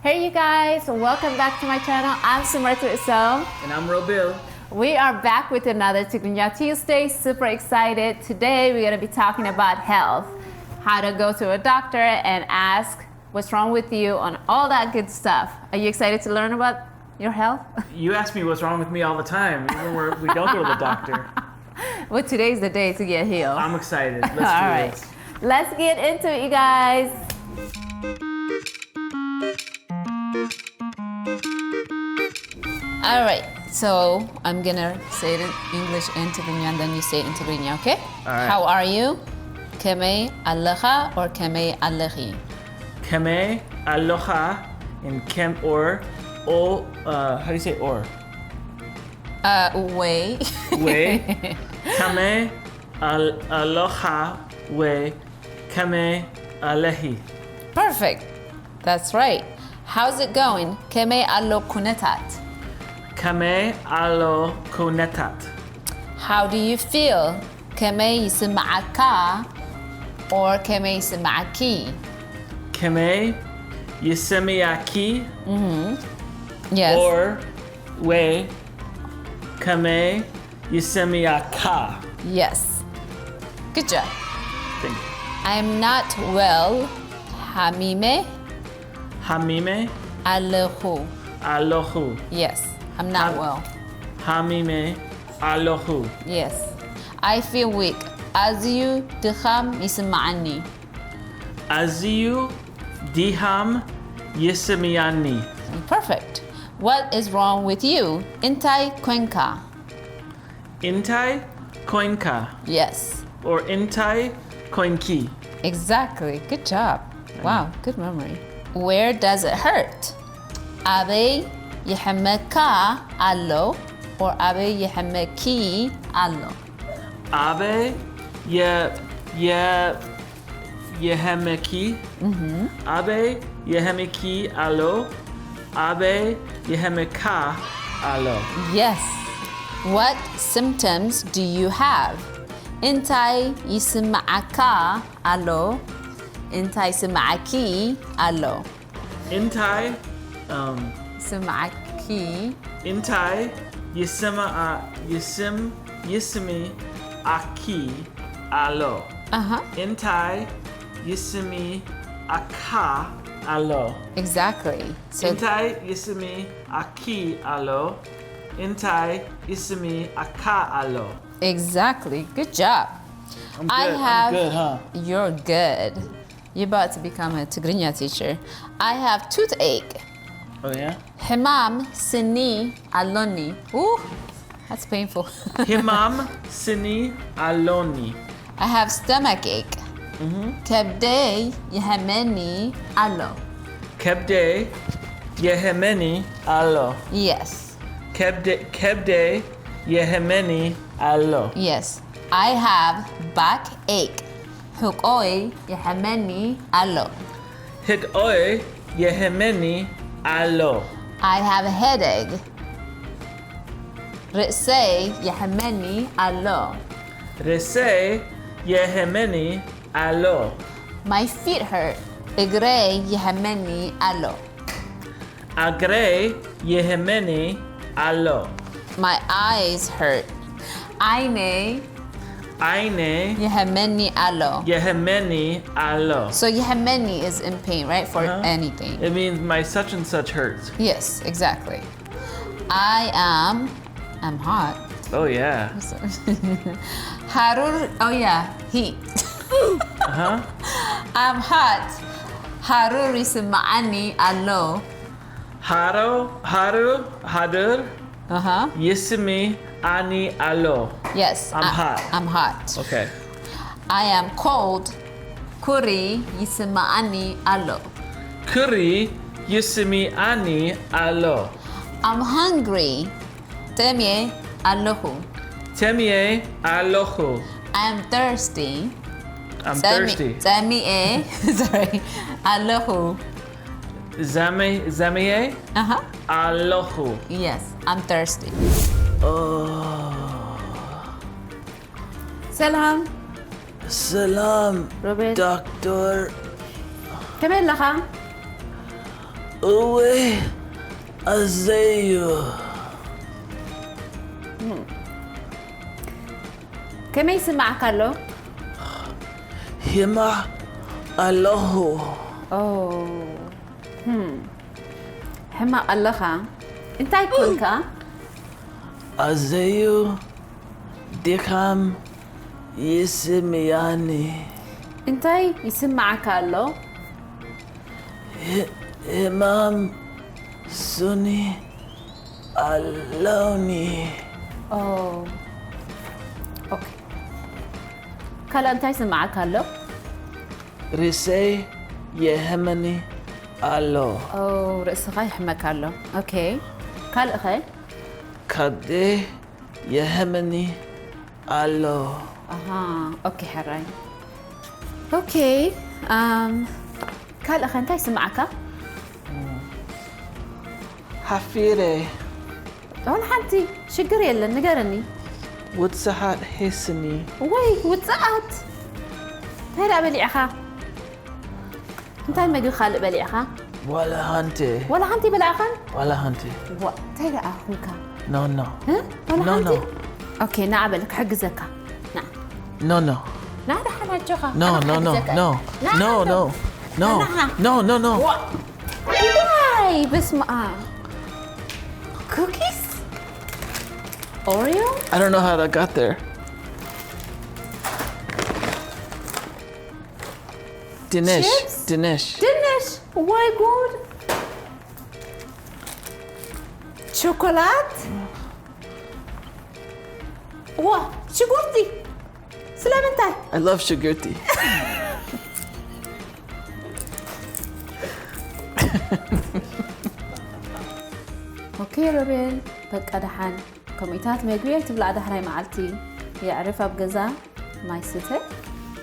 Hey you guys, welcome back to my channel. I'm Sumartu Isom. And I'm Robil. We are back with another Tigrinya Tuesday. Super excited. Today we're going to be talking about health. How to go to a doctor and ask what's wrong with you on all that good stuff. Are you excited to learn about your health? You ask me what's wrong with me all the time, even when we don't go to the doctor. Well, today's the day to get healed. I'm excited. Let's do all right. this. Let's get into it, you guys. All right, so I'm gonna say it in English and Tigrinya, and then you say it in Tigrinya, okay? All right. How are you? Keme allaha or keme allahi? Keme aloha and kem or o. How do you say or? Way. We. Kame aloha we. Kame alehi. Perfect. That's right. How's it going? Keme allo kunetat. Kame alo kunetat. How do you feel? Keme yisma'aka or keme yisma'aki? Kame yisemiaki Yes. or we. Kame yisemiaka. Yes. Good job. Thank you. I'm not well. Hamime Hamime allahu. alohu. Yes. I'm not well. Hamime alohu. Yes. I feel weak. Aziyu dikham yisma'ani. Aziyu diham yisemiani. Perfect. What is wrong with you? Intai Cuenca. Intai koinka Yes. or intai koinki. Exactly. Good job. Wow, good memory. Where does it hurt? Abe yihemeka allo or abe yihemeki allo? Abe yehemeki. Abe yehemeki alo. Abe yehemeka alo. Yes. What symptoms do you have? Intai yisma'aka allo. Intai yisma'aki allo. Intai Yisma'aki. intai yisemi aki alo. Uh-huh. Intai yisemi aka alo. Exactly. So Intai yisemi aki alo. Intai yisemi aka alo. exactly. Good job. I'm I good. have. I'm good, huh? You're good. You're about to become a Tigrinya teacher. I have toothache. Oh yeah? Himam sini aloni. Ooh, that's painful. Himam sini aloni. I have stomach ache. Kebde yehemeni alo. Kebde yehemeni alo. Yes. Kebde yehemeni alo. Yes. I have back ache. Hukoi yehemeni alo. Hit oe yehemeni alo. I have a headache. Ritsei yehemeni alo. Rese yehemeni alo. My feet hurt. Igre yehemeni alo. Agre yehemeni alo. My eyes hurt. Aine Aine yehemeni alo. yehemeni alo. So yehemeni is in pain, right? For anything. It means my such and such hurts. Yes, exactly. I'm hot. Oh yeah. Harur, oh yeah, heat. I'm hot. Harur isma'ani alo. Hadur yismi ani alo. Yes. I'm hot. I'm hot. Okay. I am cold. Kuri yisma'ani alo. Kuri yismi ani alo. I'm hungry. Temye alohu. Temie alohu. I'm thirsty. I'm thirsty. Temye, sorry. Alohu. Zamie alohu. Yes, I'm thirsty. Oh. Salam. Salam, Robert. doctor. كمان لخم Uwe Azeyu. كم يسمعك له؟ Hima Aloho. أوه حما الله أنت يكونك Azeyu Dikam Yisimiani. أنت يسمعك له؟ Imam Sunni Aloni. أوه أوكي كلا أنت يسمعك له؟ Risei Yehemani Alo. أوه رأسك يحمك له أوكي كلا أخي Kade Yehemani Alo. أها أوكي حراي أوكي كلا أخي أنت يسمعك؟ Hafire ولا حنتي شقر يلا نقرني Wutsahat Hisani. وي وتسقط هلا بليعها انت ما قل خالق بليعها Wala Hante. ولا حنتي بلعخن Wala Hante. تيلا اخوك No, no. ها ولا No, حنتي no. اوكي نعبلك حق زكا نعم No, no. نعم حنا جوخا No, no, no. No. No, no. No. No, no, no. واي بس ما كوكيز اوريو I don't know how that got there. Dinesh. Chips? Dinesh. دنش واي جود شوكولات واه شو قلتي سلام انتي I love Shugurti. اوكي روبين بقى دحان كوميتات ميغوية تبلع دحراي معلتي يعرفها بقزا ما يستر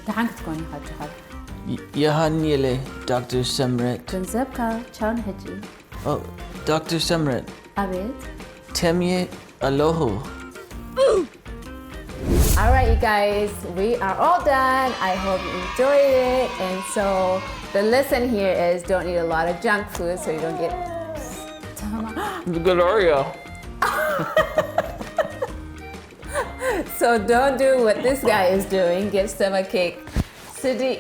دحان كتكوني خاجة خاجة Yahanile. Dr. Semret. جنزبكا تشاون هجي Oh, Dr. Semret. أبيت Temye Aloho. Alright, you guys, we are all done. I hope you enjoyed it. And so the lesson here is don't eat a lot of junk food so you don't get Good Oreo. So don't do what this guy is doing, get stomachache. Sidi.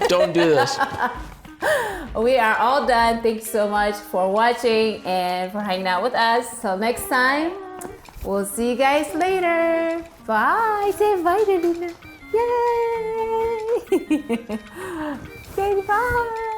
Don't do this. We are all done. Thank you so much for watching and for hanging out with us. Till next time, we'll see you guys later. Bye. Say bye, Davina. Yay! Say bye.